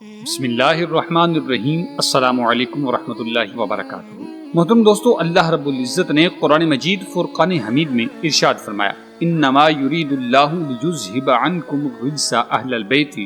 بسم اللہ الرحمن الرحیم۔ السلام علیکم ورحمۃ اللہ وبرکاتہ۔ محترم دوستو، اللہ رب العزت نے قرآن مجید فرقان حمید میں ارشاد فرمایا، انما یرید اللہ لیذھب عنکم الرجس اہل البیت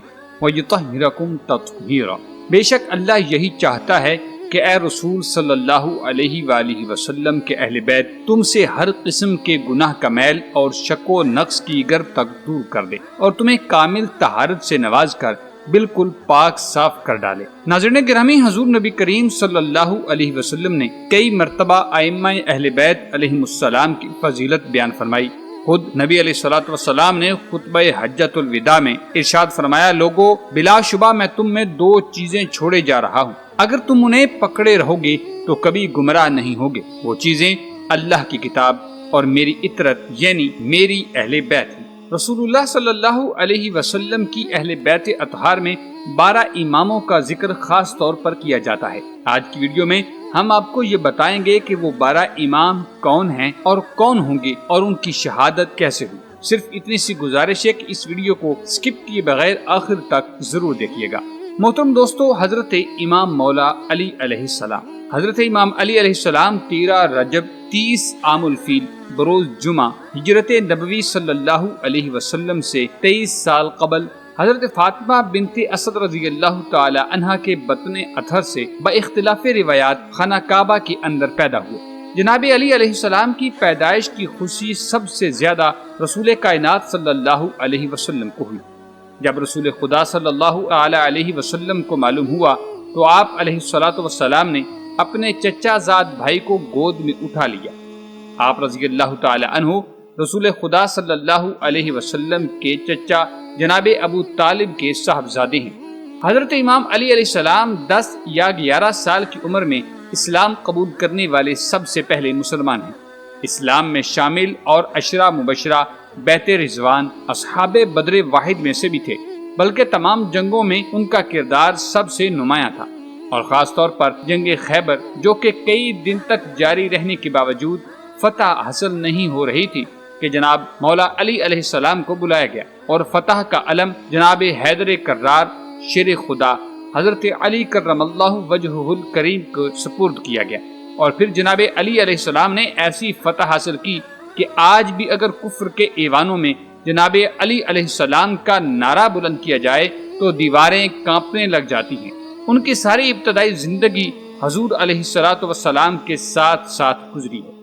ویطہرکم تطہیرا۔ بے شک اللہ یہی چاہتا ہے کہ اے رسول صلی اللہ علیہ وآلہ وسلم کے اہل بیت تم سے ہر قسم کے گناہ کا میل اور شک و نقص کی گر تک دور کر دے اور تمہیں کامل طہارت سے نواز کر بالکل پاک صاف کر ڈالے۔ ناظرین گرامی، حضور نبی کریم صلی اللہ علیہ وسلم نے کئی مرتبہ ائمہ اہل بیت علیہم السلام کی فضیلت بیان فرمائی۔ خود نبی علیہ الصلوۃ والسلام نے خطبہ حجۃ الوداع میں ارشاد فرمایا، لوگو بلا شبہ میں تم میں دو چیزیں چھوڑے جا رہا ہوں، اگر تم انہیں پکڑے رہو گے تو کبھی گمراہ نہیں ہوگے۔ وہ چیزیں اللہ کی کتاب اور میری اطرت یعنی میری اہل بیت ہیں۔ رسول اللہ صلی اللہ علیہ وسلم کی اہل بیت اطہار میں 12 اماموں کا ذکر خاص طور پر کیا جاتا ہے۔ آج کی ویڈیو میں ہم آپ کو یہ بتائیں گے کہ وہ 12 امام کون ہیں اور کون ہوں گے اور ان کی شہادت کیسے ہوئی۔ صرف اتنی سی گزارش ہے کہ اس ویڈیو کو سکپ کیے بغیر آخر تک ضرور دیکھیے گا۔ محترم دوستو، حضرت امام مولا علی علیہ السلام حضرت امام علی علیہ السلام 13 رجب 30 عام الفیل بروز جمعہ ہجرت نبوی صلی اللہ علیہ وسلم سے 23 سال قبل حضرت فاطمہ بنت اسد رضی اللہ تعالی عنہا کے بطن اطہر سے با اختلاف روایات خانہ کعبہ کے اندر پیدا ہوئے۔ جناب علی علیہ السلام کی پیدائش کی خوشی سب سے زیادہ رسول کائنات صلی اللہ علیہ وسلم کو ہوئی۔ جب رسول خدا صلی اللہ علیہ وسلم کو معلوم ہوا تو آپ علیہ السلام نے اپنے چچا زاد بھائی کو گود میں اٹھا لیا۔ آپ رضی اللہ تعالی عنہ رسول خدا صلی اللہ علیہ وسلم کے چچا جناب ابو طالب کے صاحبزادے ہیں۔ حضرت امام علی علیہ السلام 10 یا 11 سال کی عمر میں اسلام قبول کرنے والے سب سے پہلے مسلمان ہیں۔ اسلام میں شامل اور عشرہ مبشرہ بیت رضوان اصحاب بدر واحد میں سے بھی تھے، بلکہ تمام جنگوں میں ان کا کردار سب سے نمایاں تھا، اور خاص طور پر جنگ خیبر جو کہ کئی دن تک جاری رہنے کے باوجود فتح حاصل نہیں ہو رہی تھی کہ جناب مولا علی علیہ السلام کو بلایا گیا اور فتح کا علم جناب حیدر کرار شیر خدا حضرت علی کرم اللہ وجہہ الکریم کو سپرد کیا گیا، اور پھر جناب علی علیہ السلام نے ایسی فتح حاصل کی کہ آج بھی اگر کفر کے ایوانوں میں جناب علی علیہ السلام کا نعرہ بلند کیا جائے تو دیواریں کانپنے لگ جاتی ہیں۔ ان کی ساری ابتدائی زندگی حضور علیہ السلام کے ساتھ ساتھ گزری ہے۔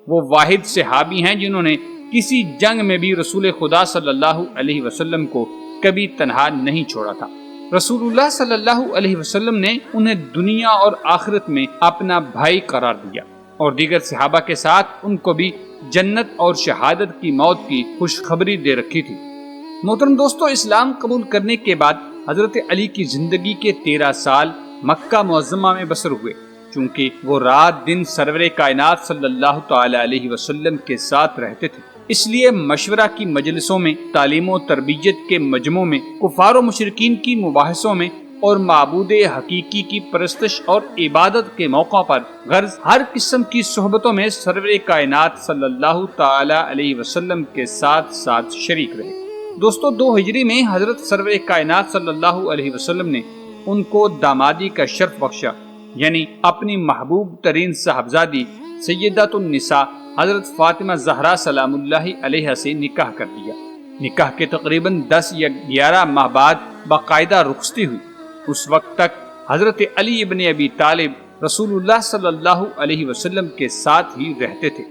وہ واحد صحابی ہیں جنہوں نے کسی جنگ میں بھی رسول خدا صلی اللہ علیہ وسلم کو کبھی تنہا نہیں چھوڑا تھا۔ رسول اللہ صلی اللہ علیہ وسلم نے انہیں دنیا اور آخرت میں اپنا بھائی قرار دیا اور دیگر صحابہ کے ساتھ ان کو بھی جنت اور شہادت کی موت کی خوشخبری دے رکھی تھی۔ محترم دوستو، اسلام قبول کرنے کے بعد حضرت علی کی زندگی کے 13 سال مکہ معظمہ میں بسر ہوئے، چونکہ وہ رات دن سرور کائنات صلی اللہ تعالی علیہ وسلم کے ساتھ رہتے تھے، اس لیے مشورہ کی مجلسوں میں، تعلیم و تربیت کے مجمعوں میں، کفار و مشرکین کی مباحثوں میں اور معبود حقیقی کی پرستش اور عبادت کے موقع پر غرض ہر قسم کی صحبتوں میں سرور کائنات صلی اللہ تعالی علیہ وسلم کے ساتھ ساتھ شریک رہے۔ دوستو، 2 ہجری میں حضرت سرور کائنات صلی اللہ علیہ وسلم نے ان کو دامادی کا شرف بخشا، یعنی اپنی محبوب ترین صاحبزادی سیدۃ النساء حضرت فاطمہ زہرا سلام اللہ علیہ سے نکاح کر دیا۔ نکاح کے تقریباً 10 یا 11 ماہ بعد باقاعدہ رخصتی ہوئی۔ اس وقت تک حضرت علی ابن ابی طالب رسول اللہ صلی اللہ علیہ وسلم کے ساتھ ہی رہتے تھے۔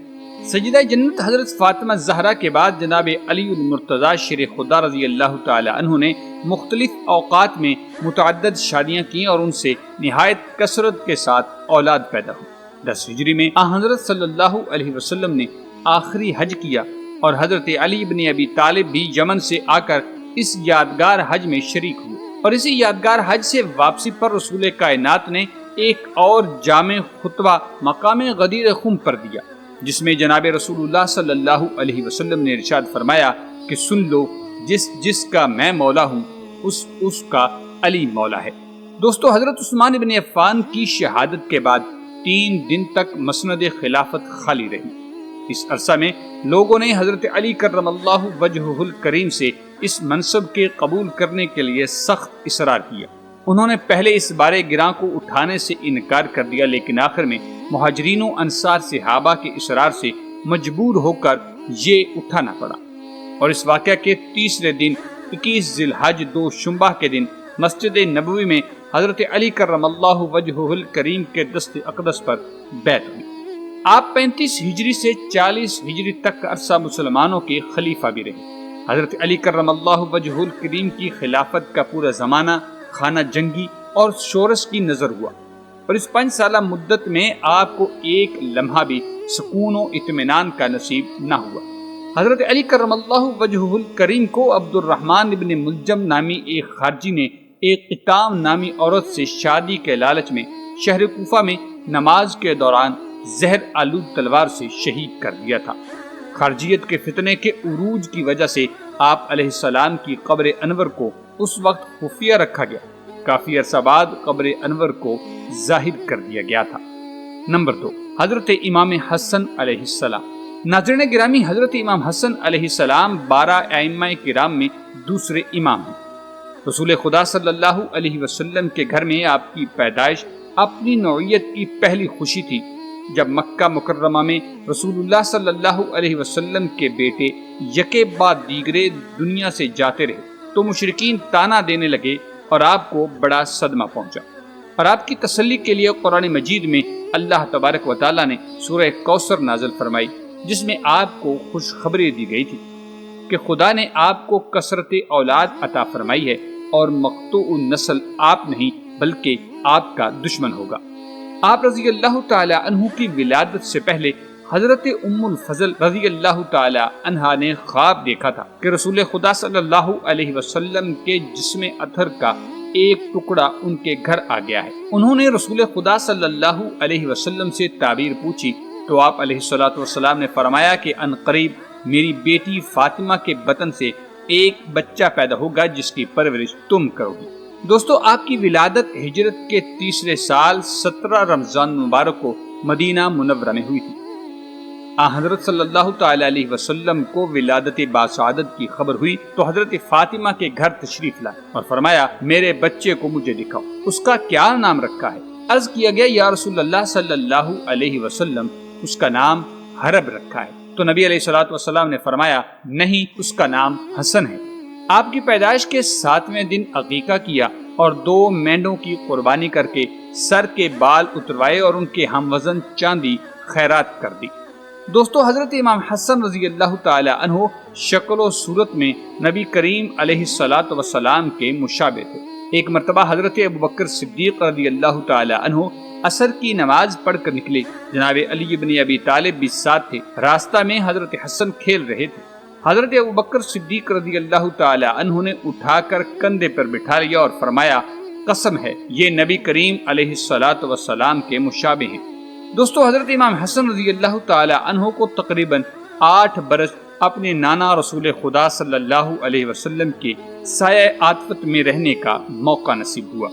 سیدہ جنت حضرت فاطمہ زہرا کے بعد جناب علی المرتضی شیر خدا رضی اللہ تعالی عنہ نے مختلف اوقات میں متعدد شادیاں کی اور ان سے نہایت کثرت کے ساتھ اولاد پیدا ہوئی۔ 10 ہجری میں حضرت صلی اللہ علیہ وسلم نے آخری حج کیا اور حضرت علی ابن ابی طالب بھی یمن سے آ کر اس یادگار حج میں شریک ہوئے، اور اسی یادگار حج سے واپسی پر رسول کائنات نے ایک اور جامع خطبہ مقام غدیر خم پر دیا، جس میں جناب رسول اللہ صلی اللہ علیہ وسلم نے ارشاد فرمایا کہ سن لو، جس کا میں مولا ہوں اس کا علی مولا ہے۔ دوستو، حضرت عثمان بن عفان کی شہادت کے بعد 3 دن تک مسند خلافت خالی رہی۔ اس عرصہ میں لوگوں نے حضرت علی کرم اللہ وجہہ الکریم سے اس منصب کے قبول کرنے کے لیے سخت اصرار کیا۔ انہوں نے پہلے اس بارے گراں کو اٹھانے سے انکار کر دیا، لیکن آخر میں مہاجرین و انصار صحابہ کے اصرار سے مجبور ہو کر یہ اٹھانا پڑا، اور اس واقعہ کے تیسرے دن 21 ذی الحج 2 شنبہ کے دن مسجد نبوی میں حضرت علی کرم اللہ وجہہ الکریم کے دست اقدس پر بیعت ہوئی۔ آپ 35 ہجری سے 40 ہجری تک کا عرصہ مسلمانوں کے خلیفہ بھی رہے۔ حضرت علی کرم اللہ وجہہ الکریم کی خلافت کا پورا زمانہ خانہ جنگی اور شورش کی نظر ہوا، اور اس 5 سالہ مدت میں آپ کو ایک لمحہ بھی سکون و اطمینان کا نصیب نہ ہوا۔ حضرت علی کرم اللہ وجہہ الکریم کو عبد الرحمن ابن ملجم نامی ایک خارجی نے ایک قطام نامی عورت سے شادی کے لالچ میں شہر کوفہ میں نماز کے دوران زہر آلود تلوار سے شہید کر دیا تھا۔ خارجیت کے فتنے کے عروج کی وجہ سے آپ علیہ السلام کی قبر انور کو اس وقت خفیہ رکھا گیا۔ کافی عرصہ بعد قبر انور کو ظاہر کر دیا گیا تھا۔ نمبر 2، حضرت امام حسن علیہ السلام۔ ناظرین گرامی، حضرت امام حسن علیہ السلام 12 ائمہ کرام میں دوسرے امام ہیں۔ رسول خدا صلی اللہ علیہ وسلم کے گھر میں آپ کی پیدائش اپنی نوعیت کی پہلی خوشی تھی۔ جب مکہ مکرمہ میں رسول اللہ صلی اللہ علیہ وسلم کے بیٹے یکے بعد دیگرے دنیا سے جاتے رہے تو مشرکین تانا دینے لگے اور آپ کو بڑا صدمہ پہنچا، اور آپ کی تسلی کے لیے قرآن مجید میں اللہ تبارک و تعالیٰ نے سورہ کوثر نازل فرمائی، جس میں آپ کو خوشخبری دی گئی تھی کہ خدا نے آپ کو کثرت اولاد عطا فرمائی ہے اور مقطوع النسل آپ نہیں بلکہ آپ کا دشمن ہوگا۔ آپ رضی اللہ تعالی عنہ کی ولادت سے پہلے حضرت ام الفضل رضی اللہ تعالی عنہا نے خواب دیکھا تھا کہ رسول خدا صلی اللہ علیہ وسلم کے جسم اطہر کا ایک ٹکڑا ان کے گھر آ گیا ہے۔ انہوں نے رسول خدا صلی اللہ علیہ وسلم سے تعبیر پوچھی تو آپ علیہ الصلوۃ والسلام نے فرمایا کہ ان قریب میری بیٹی فاطمہ کے بطن سے ایک بچہ پیدا ہوگا جس کی پرورش تم کرو گی۔ دوستو، آپ کی ولادت ہجرت کے تیسرے سال 17 رمضان مبارک کو مدینہ منورہ میں ہوئی تھی۔ حضرت صلی اللہ تعالی علیہ وسلم کو ولادت باسعادت کی خبر ہوئی تو حضرت فاطمہ کے گھر تشریف لائے اور فرمایا میرے بچے کو مجھے دکھاؤ، اس کا کیا نام رکھا ہے؟ عرض کیا گیا یا رسول اللہ صلی اللہ علیہ وسلم اس کا نام حرب رکھا ہے۔ تو نبی علیہ الصلوۃ والسلام نے فرمایا نہیں، اس کا نام حسن ہے۔ آپ کی پیدائش کے 7ویں دن عقیقہ کیا اور 2 مینڈوں کی قربانی کر کے سر کے بال اتروائے اور ان کے ہم وزن چاندی خیرات کر دی۔ دوستو، حضرت امام حسن رضی اللہ تعالی عنہ شکل و صورت میں نبی کریم علیہ الصلوۃ والسلام کے مشابہ تھے۔ ایک مرتبہ حضرت ابوبکر صدیق رضی اللہ تعالی عنہ عصر کی نماز پڑھ کر نکلے، جناب علی بن ابی طالب بھی ساتھ تھے۔ راستہ میں حضرت حسن کھیل رہے تھے۔ حضرت ابوبکر صدیق رضی اللہ تعالی عنہ نے اٹھا کر کندھے پر بٹھا لیا اور فرمایا قسم ہے یہ نبی کریم علیہ الصلوۃ والسلام کے مشابہ ہیں۔ دوستو، حضرت امام حسن رضی اللہ تعالی عنہ کو تقریباً 8 برس اپنے نانا رسول خدا صلی اللہ علیہ وسلم کے سایہ عاطفت میں رہنے کا موقع نصیب ہوا۔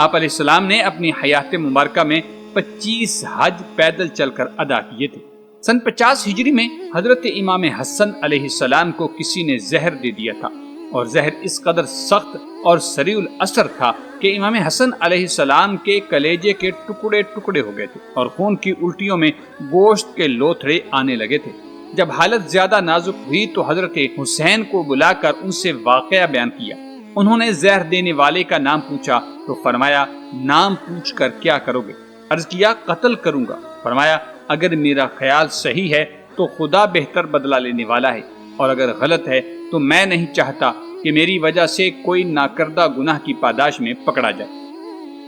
آپ علیہ السلام نے اپنی حیات مبارکہ میں 25 حج پیدل چل کر ادا کیے تھے۔ سن 50 ہجری میں حضرت امام حسن علیہ السلام کو کسی نے زہر دے دیا تھا، اور زہر اس قدر سخت اور سریع الاثر تھا کہ امام حسن علیہ السلام کے کلیجے کے ٹکڑے ٹکڑے ہو گئے تھے اور خون کی الٹیوں میں گوشت کے لوتھڑے آنے لگے تھے۔ جب حالت زیادہ نازک ہوئی تو حضرت حسین کو بلا کر ان سے واقعہ بیان کیا۔ انہوں نے زہر دینے والے کا نام پوچھا تو فرمایا نام پوچھ کر کیا کرو گے؟ عرض کیا قتل کروں گا۔ فرمایا اگر میرا خیال صحیح ہے تو خدا بہتر بدلہ لینے والا ہے، اور اگر غلط ہے تو میں نہیں چاہتا کہ میری وجہ سے کوئی ناکردہ گناہ کی پاداش میں پکڑا جائے،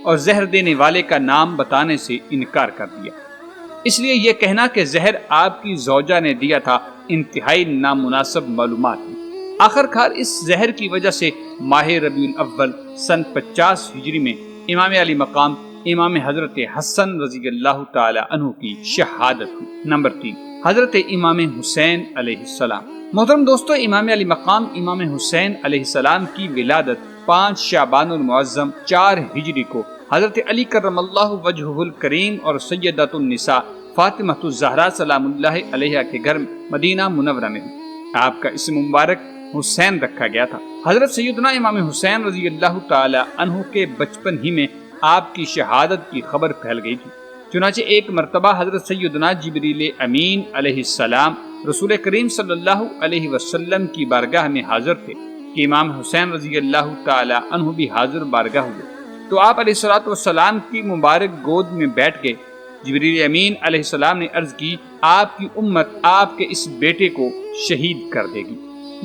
اور زہر دینے والے کا نام بتانے سے انکار کر دیا۔ اس لیے یہ کہنا کہ زہر آپ کی زوجہ نے دیا تھا انتہائی نامناسب معلومات ہے۔ آخر کار اس زہر کی وجہ سے ماہ ربیع الاول سن 50 ہجری میں امام علی مقام امام حضرت حسن رضی اللہ تعالی عنہ کی شہادت ہوئی۔ نمبر 3، حضرت امام حسین علیہ السلام۔ محترم دوستو، امام علی مقام امام حسین علیہ السلام کی ولادت 5 شعبان المعظم 4 ہجری کو حضرت علی کرم اللہ وجہہ الکریم اور سیدۃ النساء فاطمہ الزہرا سلام اللہ علیہا کے گھر مدینہ منورہ میں ہوئی۔ آپ کا اسم مبارک حسین رکھا گیا تھا۔ حضرت سیدنا امام حسین رضی اللہ تعالی عنہ کے بچپن ہی میں آپ کی شہادت کی خبر پھیل گئی تھی۔ چنانچہ ایک مرتبہ حضرت سیدنا جبریل امین علیہ السلام رسول کریم صلی اللہ علیہ وسلم کی بارگاہ میں حاضر تھے کہ امام حسین رضی اللہ تعالی عنہ بھی حاضر بارگاہ ہوئے، تو آپ علیہ الصلوۃ والسلام کی مبارک گود میں بیٹھ کے جبریل امین علیہ السلام نے عرض کی، آپ کی امت آپ کے اس بیٹے کو شہید کر دے گی۔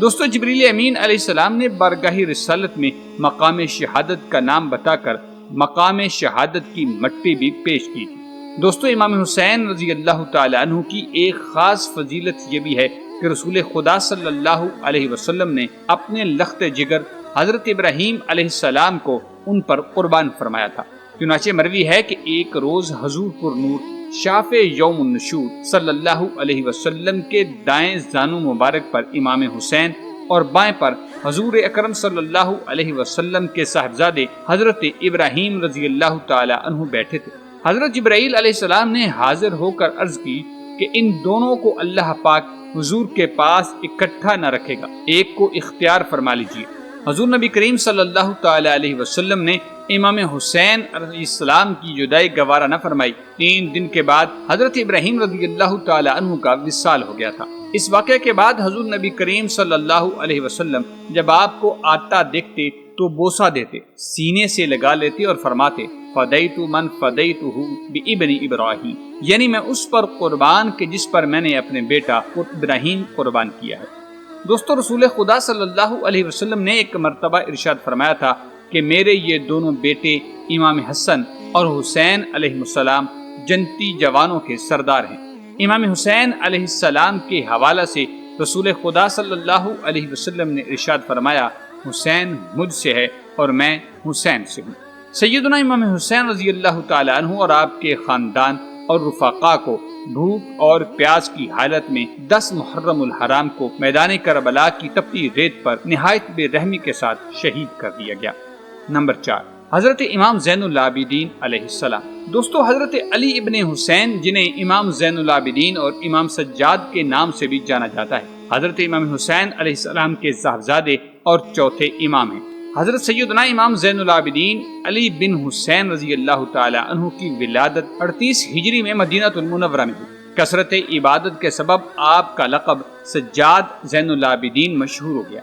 دوستو، جبریل امین علیہ السلام نے بارگاہ رسالت میں مقام شہادت کا نام بتا کر مقام شہادت کی مٹی بھی پیش کی تھی۔ دوستو، امام حسین رضی اللہ تعالی عنہ کی ایک خاص فضیلت یہ بھی ہے کہ رسول خدا صلی اللہ علیہ وسلم نے اپنے لخت جگر حضرت ابراہیم علیہ السلام کو ان پر قربان فرمایا تھا۔ چنانچہ مروی ہے کہ ایک روز حضور پر نور شاف یوم النشور صلی اللہ علیہ وسلم کے دائیں زانو مبارک پر امام حسین اور بائیں پر حضور اکرم صلی اللہ علیہ وسلم کے صاحبزادے حضرت ابراہیم رضی اللہ تعالی عنہ بیٹھے تھے۔ حضرت جبرائیل علیہ السلام نے حاضر ہو کر عرض کی کہ ان دونوں کو اللہ پاک حضور کے پاس اکٹھا نہ رکھے گا، ایک کو اختیار فرما لیجیے۔ حضور نبی کریم صلی اللہ تعالی علیہ وسلم نے امام حسین علیہ السلام کی جدائی گوارا نہ فرمائی۔ 3 دن کے بعد حضرت ابراہیم رضی اللہ تعالی عنہ کا وصال ہو گیا تھا۔ اس واقعے کے بعد حضور نبی کریم صلی اللہ علیہ وسلم جب آپ کو آتا دیکھتے تو بوسہ دیتے، سینے سے لگا لیتے اور فرماتے، فدیت من فدیتہ بابن ابراہیم، یعنی میں اس پر قربان کہ جس پر میں نے اپنے بیٹا ابراہیم قربان کیا ہے۔ دوستو، رسول خدا صلی اللہ علیہ وسلم نے ایک مرتبہ ارشاد فرمایا تھا کہ میرے یہ دونوں بیٹے امام حسن اور حسین علیہ السلام جنتی جوانوں کے سردار ہیں۔ امام حسین علیہ السلام کے حوالہ سے رسول خدا صلی اللہ علیہ وسلم نے ارشاد فرمایا، حسین مجھ سے ہے اور میں حسین سے ہوں۔ سیدنا امام حسین رضی اللہ تعالی عنہ اور آپ کے خاندان اور رفقا کو بھوک اور پیاس کی حالت میں 10 محرم الحرام کو میدان کربلا کی تپتی ریت پر نہایت بے رحمی کے ساتھ شہید کر دیا گیا۔ نمبر 4، حضرت امام زین العابدین علیہ السلام۔ دوستو، حضرت علی ابن حسین جنہیں امام زین العابدین اور امام سجاد کے نام سے بھی جانا جاتا ہے، حضرت امام حسین علیہ السلام کے صاحبزادے اور چوتھے امام ہیں۔ حضرت سیدنا امام زین العابدین علی بن حسین رضی اللہ تعالی عنہ کی ولادت 38 ہجری میں مدینہ المنورہ میں ہوئی۔ کثرت عبادت کے سبب آپ کا لقب سجاد زین العابدین مشہور ہو گیا۔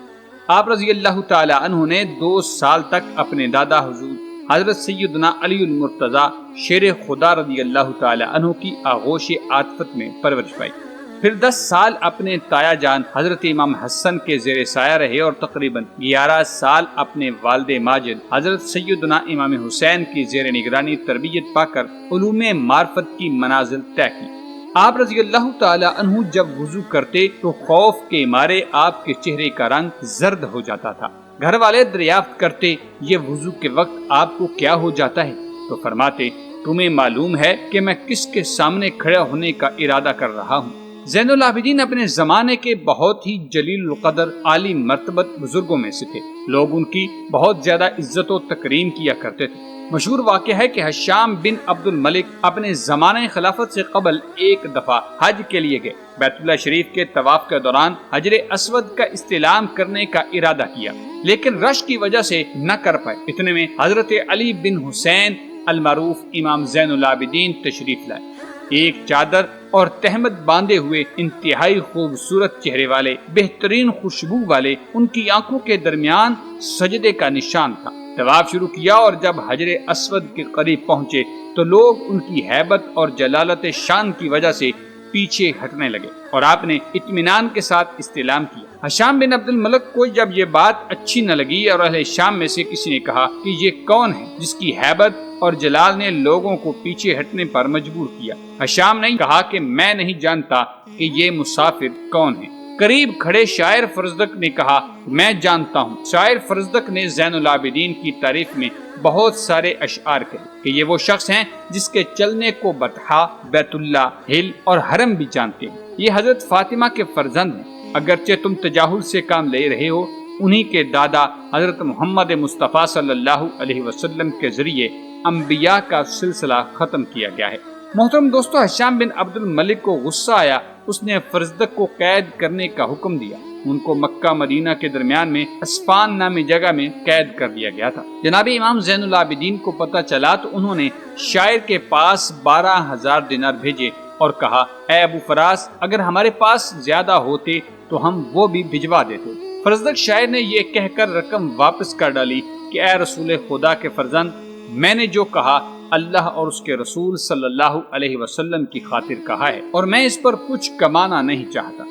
آپ رضی اللہ تعالی عنہ نے 2 سال تک اپنے دادا حضور حضرت سیدنا علی المرتضی شیر خدا رضی اللہ تعالی عنہ کی آغوش عاطفت میں پرورش پائی۔ پھر 10 سال اپنے تایا جان حضرت امام حسن کے زیر سایہ رہے اور تقریباً 11 سال اپنے والد ماجد حضرت سیدنا امام حسین کی زیر نگرانی تربیت پا کر علوم معرفت کی منازل طے کی۔ آپ رضی اللہ تعالی عنہ جب وضو کرتے تو خوف کے مارے آپ کے چہرے کا رنگ زرد ہو جاتا تھا۔ گھر والے دریافت کرتے، یہ وضو کے وقت آپ کو کیا ہو جاتا ہے؟ تو فرماتے، تمہیں معلوم ہے کہ میں کس کے سامنے کھڑا ہونے کا ارادہ کر رہا ہوں۔ زین العابدین اپنے زمانے کے بہت ہی جلیل القدر عالی مرتبت بزرگوں میں سے تھے۔ لوگ ان کی بہت زیادہ عزت و تکریم کیا کرتے تھے۔ مشہور واقعہ ہے کہ حشام بن عبد الملک اپنے زمانہ خلافت سے قبل ایک دفعہ حج کے لیے گئے۔ بیت اللہ شریف کے طواف کے دوران حجر اسود کا استلام کرنے کا ارادہ کیا، لیکن رش کی وجہ سے نہ کر پائے۔ اتنے میں حضرت علی بن حسین المعروف امام زین العابدین تشریف لائے۔ ایک چادر اور تہمت باندھے ہوئے، انتہائی خوبصورت چہرے والے، بہترین خوشبو والے، ان کی آنکھوں کے درمیان سجدے کا نشان تھا۔ طواف شروع کیا اور جب حجر اسود کے قریب پہنچے تو لوگ ان کی ہیبت اور جلالت شان کی وجہ سے پیچھے ہٹنے لگے اور آپ نے اطمینان کے ساتھ استلام کیا۔ حشام بن عبد الملک کو جب یہ بات اچھی نہ لگی اور اہل شام میں سے کسی نے کہا کہ یہ کون ہے جس کی ہیبت اور جلال نے لوگوں کو پیچھے ہٹنے پر مجبور کیا؟ حشام نے کہا کہ میں نہیں جانتا کہ یہ مسافر کون ہے۔ قریب کھڑے شاعر فرزدق نے کہا میں جانتا ہوں۔ شاعر فرزدق نے زین العابدین کی تعریف میں بہت سارے اشعار کہے کہ یہ وہ شخص ہیں جس کے چلنے کو بطحا، بیت اللہ، ہل اور حرم بھی جانتے ہیں۔ یہ حضرت فاطمہ کے فرزند ہیں۔ اگرچہ تم تجاہل سے کام لے رہے ہو، انہی کے دادا حضرت محمد مصطفیٰ صلی اللہ علیہ وسلم کے ذریعے انبیاء کا سلسلہ ختم کیا گیا ہے۔ محترم دوستو، حشام بن عبد الملک کو غصہ آیا، اس نے فرزدق کو قید کرنے کا حکم دیا۔ ان کو مکہ مدینہ کے درمیان میں اسفان نامی جگہ میں قید کر دیا گیا تھا۔ جناب امام زین العابدین کو پتہ چلا تو انہوں نے شاعر کے پاس 12,000 دینار بھیجے اور کہا، اے ابو فراس، اگر ہمارے پاس زیادہ ہوتے تو ہم وہ بھی بھجوا دیتے۔ فرزدق شاعر نے یہ کہہ کر رقم واپس کر ڈالی کہ اے رسول خدا کے فرزند، میں نے جو کہا اللہ اور اس کے رسول صلی اللہ علیہ وسلم کی خاطر کہا ہے، اور میں اس پر کچھ کمانا نہیں چاہتا۔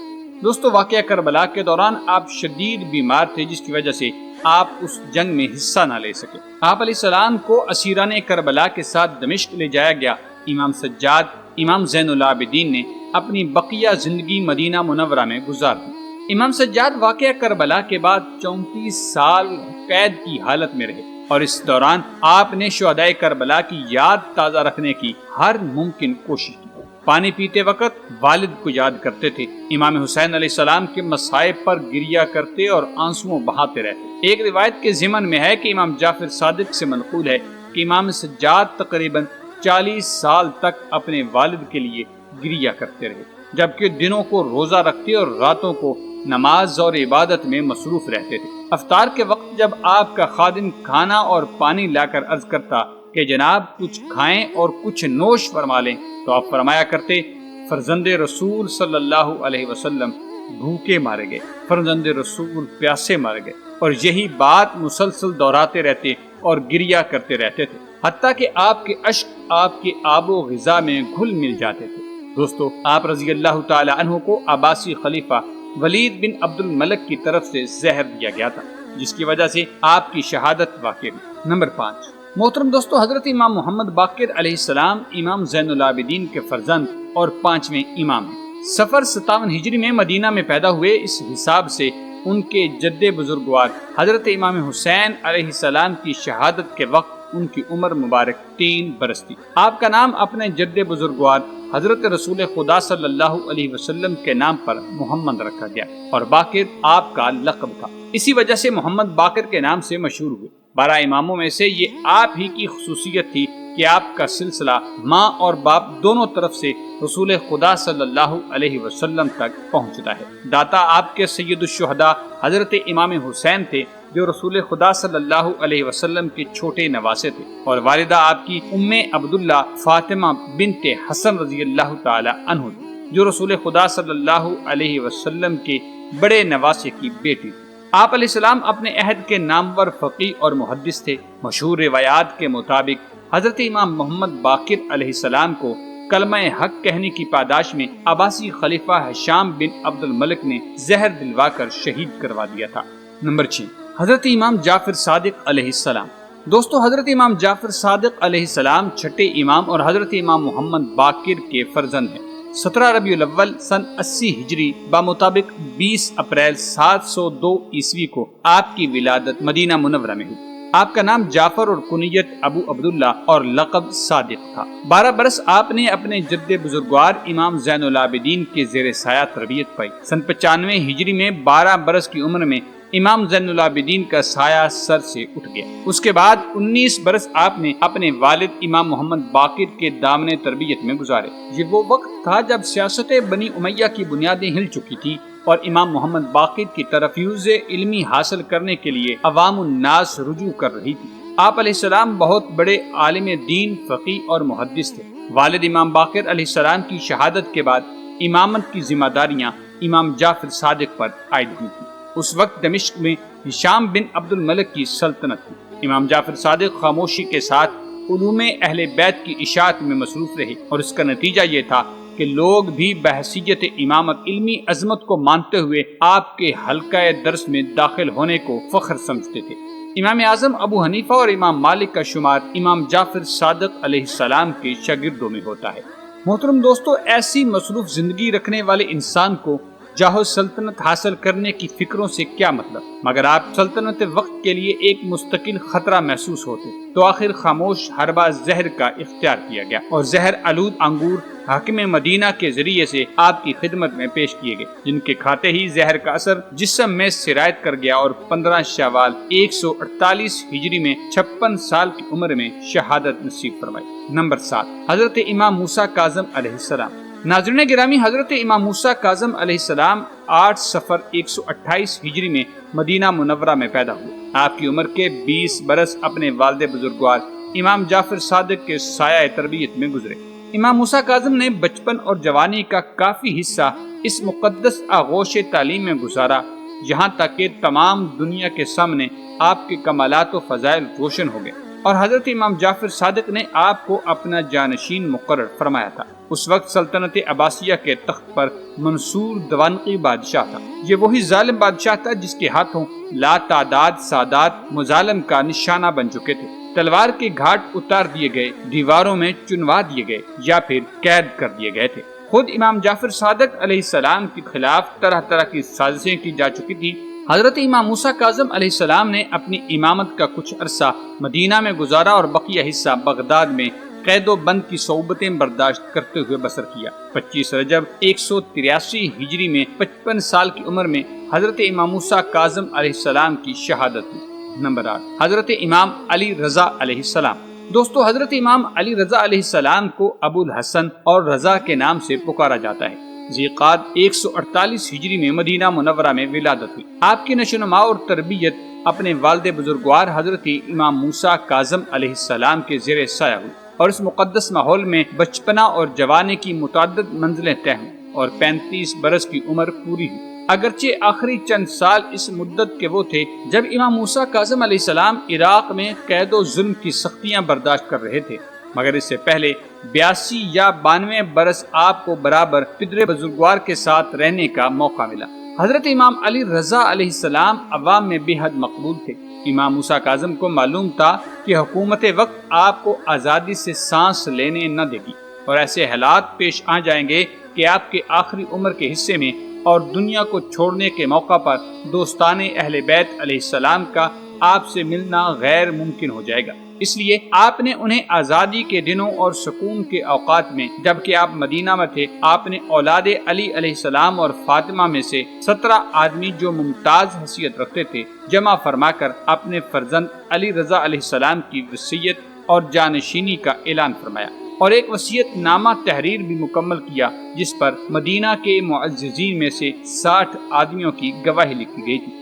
دوستو، واقعہ کربلا کے دوران آپ شدید بیمار تھے، جس کی وجہ سے آپ اس جنگ میں حصہ نہ لے سکے۔ آپ علیہ السلام کو اسیران کربلا کے ساتھ دمشق لے جایا گیا۔ امام سجاد، امام زین العابدین نے اپنی بقیہ زندگی مدینہ منورہ میں گزار دی۔ امام سجاد واقعہ کربلا کے بعد 34 سال قید کی حالت میں رہے، اور اس دوران آپ نے شہدائے کربلا کی یاد تازہ رکھنے کی ہر ممکن کوشش کی۔ پانی پیتے وقت والد کو یاد کرتے تھے، امام حسین علیہ السلام کے مصائب پر گریہ کرتے اور آنسو بہاتے رہتے۔ ایک روایت کے ضمن میں ہے کہ امام جعفر صادق سے منقول ہے کہ امام سجاد تقریباً 40 سال تک اپنے والد کے لیے گریہ کرتے رہے، جبکہ دنوں کو روزہ رکھتے اور راتوں کو نماز اور عبادت میں مصروف رہتے تھے۔ افطار کے وقت جب آپ کا خادم کھانا اور پانی لا کر عرض کرتا کہ جناب کچھ کھائیں اور کچھ نوش فرما لیں، تو آپ فرمایا کرتے، فرزند رسول صلی اللہ علیہ وسلم بھوکے مارے گئے، فرزند رسول پیاسے مارے گئے، اور یہی بات مسلسل دہراتے رہتے اور گریہ کرتے رہتے تھے، حتیٰ کہ آپ کے اشک آپ کے آب و غذا میں گھل مل جاتے تھے۔ دوستو، آپ رضی اللہ تعالی عنہ کو عباسی خلیفہ ولید بن عبد الملک کی طرف سے زہر دیا گیا تھا، جس کی وجہ سے آپ کی شہادت واقع ہوئی۔ نمبر 5، محترم دوستو، حضرت امام محمد باقر علیہ السلام امام زین العابدین کے فرزند اور 5ویں امام ہیں۔ صفر 57 ہجری میں مدینہ میں پیدا ہوئے۔ اس حساب سے ان کے جد بزرگوار حضرت امام حسین علیہ السلام کی شہادت کے وقت ان کی عمر مبارک 3 برس تھی۔ آپ کا نام اپنے جد بزرگوار حضرت رسول خدا صلی اللہ علیہ وسلم کے نام پر محمد رکھا گیا، اور باقر آپ کا لقب تھا، اسی وجہ سے محمد باقر کے نام سے مشہور ہوئے۔ 12 اماموں میں سے یہ آپ ہی کی خصوصیت تھی کہ آپ کا سلسلہ ماں اور باپ دونوں طرف سے رسول خدا صلی اللہ علیہ وسلم تک پہنچتا ہے۔ داتا آپ کے سید الشہداء حضرت امام حسین تھے، جو رسول خدا صلی اللہ علیہ وسلم کے چھوٹے نواسے تھے، اور والدہ آپ کی ام عبداللہ فاطمہ بنت حسن رضی اللہ تعالی عنہ، جو رسول خدا صلی اللہ علیہ وسلم کے بڑے نواسے کی بیٹی تھی۔ آپ علیہ السلام اپنے عہد کے نامور فقیہ اور محدث تھے۔ مشہور روایات کے مطابق حضرت امام محمد باقر علیہ السلام کو کلمہ حق کہنے کی پاداش میں عباسی خلیفہ ہشام بن عبد الملک نے زہر دلوا کر شہید کروا دیا تھا۔ نمبر 6، حضرت امام جعفر صادق علیہ السلام۔ دوستو، حضرت امام جعفر صادق علیہ السلام چھٹے امام اور حضرت امام محمد باقر کے فرزند ہیں۔ 17 ربیع الاول سن 80 ہجری بمطابق 20 اپریل 702 عیسوی کو آپ کی ولادت مدینہ منورہ میں ہوئی۔ آپ کا نام جعفر اور کنیت ابو عبداللہ اور لقب صادق تھا۔ 12 برس آپ نے اپنے جد بزرگوار امام زین العابدین کے زیر سایہ تربیت پائی۔ سن 95 ہجری میں 12 برس کی عمر میں امام زین العابدین کا سایہ سر سے اٹھ گیا۔ اس کے بعد 19 برس آپ نے اپنے والد امام محمد باقر کے دامن تربیت میں گزارے۔ یہ وہ وقت تھا جب سیاست بنی امیہ کی بنیادیں ہل چکی تھی، اور امام محمد باقر کی طرف فیوز علمی حاصل کرنے کے لیے عوام الناس رجوع کر رہی تھی۔ آپ علیہ السلام بہت بڑے عالم دین، فقیہ اور محدث تھے۔ والد امام باقر علیہ السلام کی شہادت کے بعد امامت کی ذمہ داریاں امام جعفر صادق پر عائد ہوئی تھیں۔ اس وقت دمشق میں ہشام بن عبد الملک کی سلطنت تھی۔ امام جعفر صادق خاموشی کے ساتھ علوم اہل بیت کی اشاعت میں مصروف رہے، اور اس کا نتیجہ یہ تھا کہ لوگ بھی بحیثیت امامت علمی عظمت کو مانتے ہوئے آپ کے حلقہ درس میں داخل ہونے کو فخر سمجھتے تھے۔ امام اعظم ابو حنیفہ اور امام مالک کا شمار امام جعفر صادق علیہ السلام کے شاگردوں میں ہوتا ہے۔ محترم دوستو، ایسی مصروف زندگی رکھنے والے انسان کو جاہ سلطنت حاصل کرنے کی فکروں سے کیا مطلب؟ مگر آپ سلطنت وقت کے لیے ایک مستقل خطرہ محسوس ہوتے تو آخر خاموش حربہ زہر کا اختیار کیا گیا، اور زہر آلود انگور حاکم مدینہ کے ذریعے سے آپ کی خدمت میں پیش کیے گئے، جن کے کھاتے ہی زہر کا اثر جسم میں سرایت کر گیا، اور 15 شوال 148 ہجری میں 56 سال کی عمر میں شہادت نصیب فرمائی۔ نمبر 7، حضرت امام موسیٰ کاظم علیہ السلام۔ ناظرین گرامی، حضرت امام موسیٰ کاظم علیہ السلام 8 صفر 128 ہجری میں مدینہ منورہ میں پیدا ہوئے۔ آپ کی عمر کے 20 برس اپنے والد بزرگوار امام جعفر صادق کے سایہ تربیت میں گزرے۔ امام موسیٰ کاظم نے بچپن اور جوانی کا کافی حصہ اس مقدس آغوش تعلیم میں گزارا، یہاں تک کہ تمام دنیا کے سامنے آپ کے کمالات و فضائل روشن ہو گئے، اور حضرت امام جعفر صادق نے آپ کو اپنا جانشین مقرر فرمایا تھا۔ اس وقت سلطنت عباسیہ کے تخت پر منصور دوانقی بادشاہ تھا۔ یہ وہی ظالم بادشاہ تھا جس کے ہاتھوں لا تعداد سادات مظالم کا نشانہ بن چکے تھے، تلوار کے گھاٹ اتار دیے گئے، دیواروں میں چنوا دیے گئے یا پھر قید کر دیے گئے تھے۔ خود امام جعفر صادق علیہ السلام کے خلاف طرح طرح کی سازشیں کی جا چکی تھی۔ حضرت امام موسیٰ کاظم علیہ السلام نے اپنی امامت کا کچھ عرصہ مدینہ میں گزارا اور بقیہ حصہ بغداد میں قید و بند کی صعوبتیں برداشت کرتے ہوئے بسر کیا۔ 25 رجب 183 ہجری میں 55 سال کی عمر میں حضرت امام موسیٰ کاظم علیہ السلام کی شہادت ہوئی۔ نمبر 8، حضرت امام علی رضا علیہ السلام۔ دوستو، حضرت امام علی رضا علیہ السلام کو ابو الحسن اور رضا کے نام سے پکارا جاتا ہے۔ ذیقعد 148 ہجری میں مدینہ منورہ میں ولادت ہوئی۔ آپ کی نشوونما اور تربیت اپنے والد بزرگوار حضرت امام موسیٰ کاظم علیہ السلام کے زیر سایہ ہوئی، اور اس مقدس ماحول میں بچپنا اور جوانی کی متعدد منزلیں طے ہوئیں اور 35 برس کی عمر پوری ہوئی۔ اگرچہ آخری چند سال اس مدت کے وہ تھے جب امام موسیٰ کاظم علیہ السلام عراق میں قید و ظلم کی سختیاں برداشت کر رہے تھے، مگر اس سے پہلے 82 یا 92 برس آپ کو برابر پدر بزرگوار کے ساتھ رہنے کا موقع ملا۔ حضرت امام علی رضا علیہ السلام عوام میں بے حد مقبول تھے۔ امام موسیٰ کاظم کو معلوم تھا کہ حکومت وقت آپ کو آزادی سے سانس لینے نہ دے گی، اور ایسے حالات پیش آ جائیں گے کہ آپ کے آخری عمر کے حصے میں اور دنیا کو چھوڑنے کے موقع پر دوستان اہل بیت علیہ السلام کا آپ سے ملنا غیر ممکن ہو جائے گا۔ اس لیے آپ نے انہیں آزادی کے دنوں اور سکون کے اوقات میں، جبکہ آپ مدینہ میں تھے، آپ نے اولاد علی علیہ السلام اور فاطمہ میں سے 17 آدمی جو ممتاز حیثیت رکھتے تھے جمع فرما کر اپنے فرزند علی رضا علیہ السلام کی وصیت اور جانشینی کا اعلان فرمایا، اور ایک وصیت نامہ تحریر بھی مکمل کیا جس پر مدینہ کے معززین میں سے 60 آدمیوں کی گواہی لکھی گئی تھی۔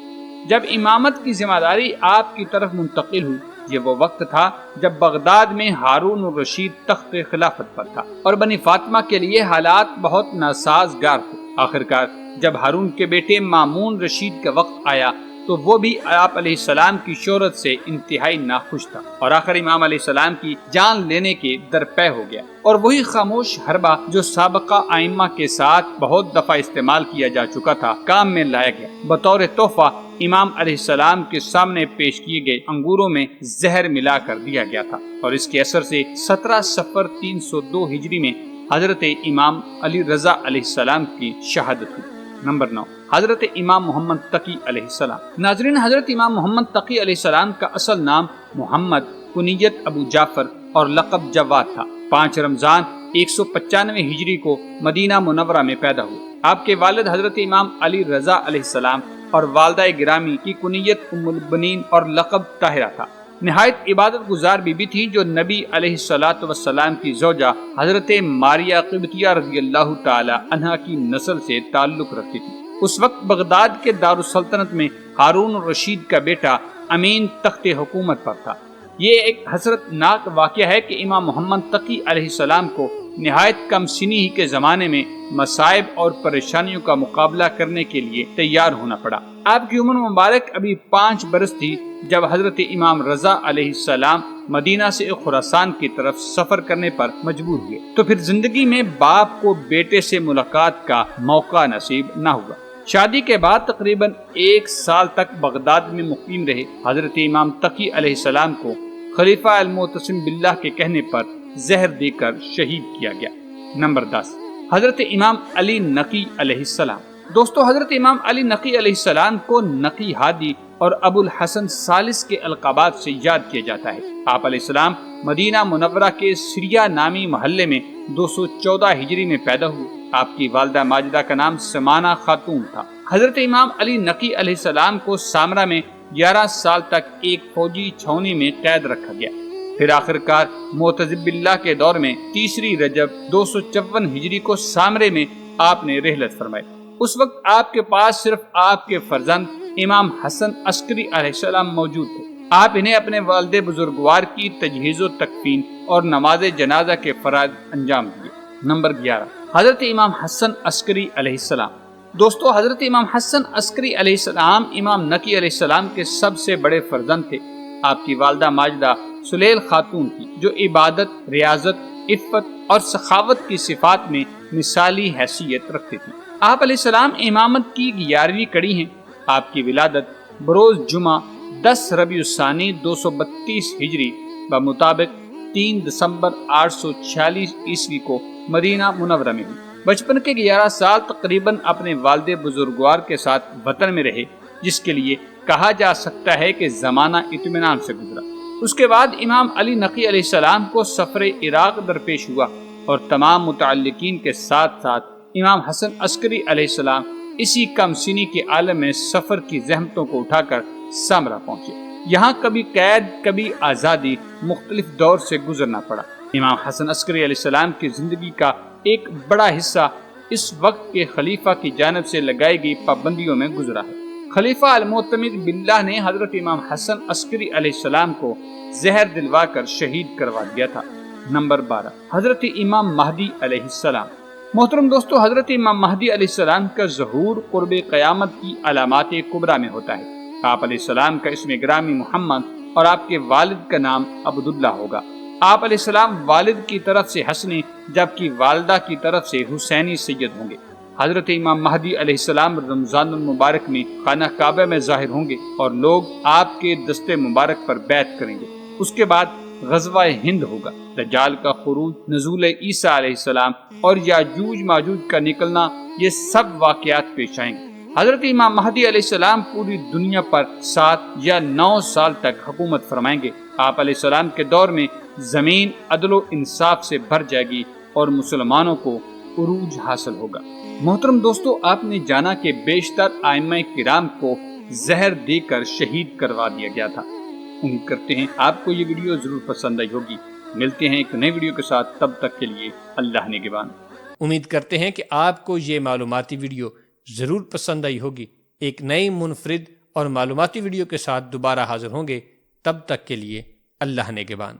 جب امامت کی ذمہ داری آپ کی طرف منتقل ہوئی، یہ وہ وقت تھا جب بغداد میں ہارون الرشید تخت خلافت پر تھا اور بنی فاطمہ کے لیے حالات بہت ناسازگار تھے۔ آخرکار جب ہارون کے بیٹے مامون رشید کا وقت آیا تو وہ بھی آپ علیہ السلام کی شہرت سے انتہائی ناخوش تھا، اور آخر امام علیہ السلام کی جان لینے کے درپے ہو گیا، اور وہی خاموش حربہ جو سابقہ ائمہ کے ساتھ بہت دفعہ استعمال کیا جا چکا تھا کام میں لایا گیا۔ بطور تحفہ امام علیہ السلام کے سامنے پیش کیے گئے انگوروں میں زہر ملا کر دیا گیا تھا، اور اس کے اثر سے 17 صفر 302 ہجری میں حضرت امام علی رضا علیہ السلام کی شہادت ہوئی۔ نمبر 9، حضرت امام محمد تقی علیہ السلام۔ ناظرین، حضرت امام محمد تقی علیہ السلام کا اصل نام محمد، کنیت ابو جعفر اور لقب جواد تھا۔ 5 رمضان 195 ہجری کو مدینہ منورہ میں پیدا ہوئے۔ آپ کے والد حضرت امام علی رضا علیہ السلام اور والدہ گرامی کی کنیت ام البنین اور لقب طاہرہ تھا۔ نہایت عبادت گزار بی بی تھی جو نبی علیہ الصلوۃ والسلام کی زوجہ حضرت ماریہ قبطیہ رضی اللہ تعالی عنہا کی نسل سے تعلق رکھتی تھی۔ اس وقت بغداد کے دارالسلطنت میں ہارون الرشید کا بیٹا امین تخت حکومت پر تھا۔ یہ ایک حسرت ناک واقعہ ہے کہ امام محمد تقی علیہ السلام کو نہایت کم سنی ہی کے زمانے میں مصائب اور پریشانیوں کا مقابلہ کرنے کے لیے تیار ہونا پڑا۔ آپ کی عمر مبارک ابھی 5 برس تھی جب حضرت امام رضا علیہ السلام مدینہ سے خراسان کی طرف سفر کرنے پر مجبور ہوئے، تو پھر زندگی میں باپ کو بیٹے سے ملاقات کا موقع نصیب نہ ہوا۔ شادی کے بعد تقریباً 1 سال تک بغداد میں مقیم رہے۔ حضرت امام تقی علیہ السلام کو خلیفہ المعتصم باللہ کے کہنے پر زہر دے کر شہید کیا گیا۔ نمبر 10، حضرت امام علی نقی علیہ السلام۔ دوستو، حضرت امام علی نقی علیہ السلام کو نقی ہادی اور ابو الحسن ثالث کے القابات سے یاد کیا جاتا ہے۔ آپ علیہ السلام مدینہ منورہ کے سریا نامی محلے میں 214 ہجری میں پیدا ہوئے۔ آپ کی والدہ ماجدہ کا نام سمانہ خاتون تھا۔ حضرت امام علی نقی علیہ السلام کو سامرہ میں 11 سال تک ایک فوجی چھاؤنی میں قید رکھا گیا۔ پھر آخرکار معتز باللہ کے دور میں 3 رجب 254 ہجری کو سامرے میں آپ نے رحلت فرمائی۔ اس وقت آپ کے پاس صرف آپ کے فرزند امام حسن عسکری علیہ السلام موجود تھے۔ آپ انہیں اپنے والد بزرگوار کی تجہیز و تکفین اور نماز جنازہ کے فرائض انجام دیے۔ نمبر 11، حضرت امام حسن عسکری علیہ السلام۔ دوستو، حضرت امام حسن عسکری علیہ السلام امام نقی علیہ السلام کے سب سے بڑے فرزند تھے۔ آپ کی والدہ ماجدہ سلیل خاتون تھی جو عبادت، ریاضت، عفت اور سخاوت کی صفات میں مثالی حیثیت رکھتی تھی۔ آپ علیہ السلام امامت کی 11ویں کڑی ہیں۔ آپ کی ولادت بروز جمعہ 10 ربیع الثانی 232 ہجری بمطابق 3 دسمبر 846 عیسوی کو مدینہ منورہ میں ہوئی۔ بچپن کے 11 سال تقریباً اپنے والد بزرگوار کے ساتھ وطن میں رہے، جس کے لیے کہا جا سکتا ہے کہ زمانہ اطمینان سے گزرا۔ اس کے بعد امام علی نقی علیہ السلام کو سفر عراق درپیش ہوا اور تمام متعلقین کے ساتھ ساتھ امام حسن عسکری علیہ السلام اسی کم سنی کے عالم میں سفر کی زحمتوں کو اٹھا کر سامرا پہنچے۔ یہاں کبھی قید، کبھی آزادی، مختلف دور سے گزرنا پڑا۔ امام حسن عسکری علیہ السلام کی زندگی کا ایک بڑا حصہ اس وقت کے خلیفہ کی جانب سے لگائی گئی پابندیوں میں گزرا ہے۔ خلیفہ المعتمد باللہ نے حضرت امام حسن عسکری علیہ السلام کو زہر دلوا کر شہید کروا دیا تھا۔ نمبر 12، حضرت امام مہدی علیہ السلام۔ محترم دوستو، حضرت امام مہدی علیہ السلام کا ظہور قرب قیامت کی علامات کبریٰ میں ہوتا ہے۔ آپ علیہ السلام کا اسم گرامی محمد اور آپ کے والد کا نام عبداللہ ہوگا۔ آپ علیہ السلام والد کی طرف سے حسنی جبکہ والدہ کی طرف سے حسینی سید ہوں گے۔ حضرت امام مہدی علیہ السلام رمضان المبارک میں خانہ کعبہ میں ظاہر ہوں گے اور لوگ آپ کے دست مبارک پر بیعت کریں گے۔ اس کے بعد غزوہ ہند ہوگا، دجال کا خروج، نزول عیسیٰ علیہ السلام اور یاجوج ماجوج کا نکلنا، یہ سب واقعات پیش آئیں گے۔ حضرت امام مہدی علیہ السلام پوری دنیا پر 7 یا 9 سال تک حکومت فرمائیں گے۔ آپ علیہ السلام کے دور میں زمین عدل و انصاف سے بھر جائے گی اور مسلمانوں کو عروج حاصل ہوگا۔ محترم دوستو، آپ نے جانا کہ بیشتر ائمہ کرام کو زہر دے کر شہید کروا دیا گیا تھا۔ امید کرتے ہیں آپ کو یہ ویڈیو ضرور پسند آئی ہوگی۔ ملتے ہیں ایک نئی ویڈیو کے ساتھ، تب تک کے لیے اللہ نگہبان۔ امید کرتے ہیں کہ آپ کو یہ معلوماتی ویڈیو ضرور پسند آئی ہوگی۔ ایک نئی منفرد اور معلوماتی ویڈیو کے ساتھ دوبارہ حاضر ہوں گے، تب تک کے لیے اللہ نگہبان۔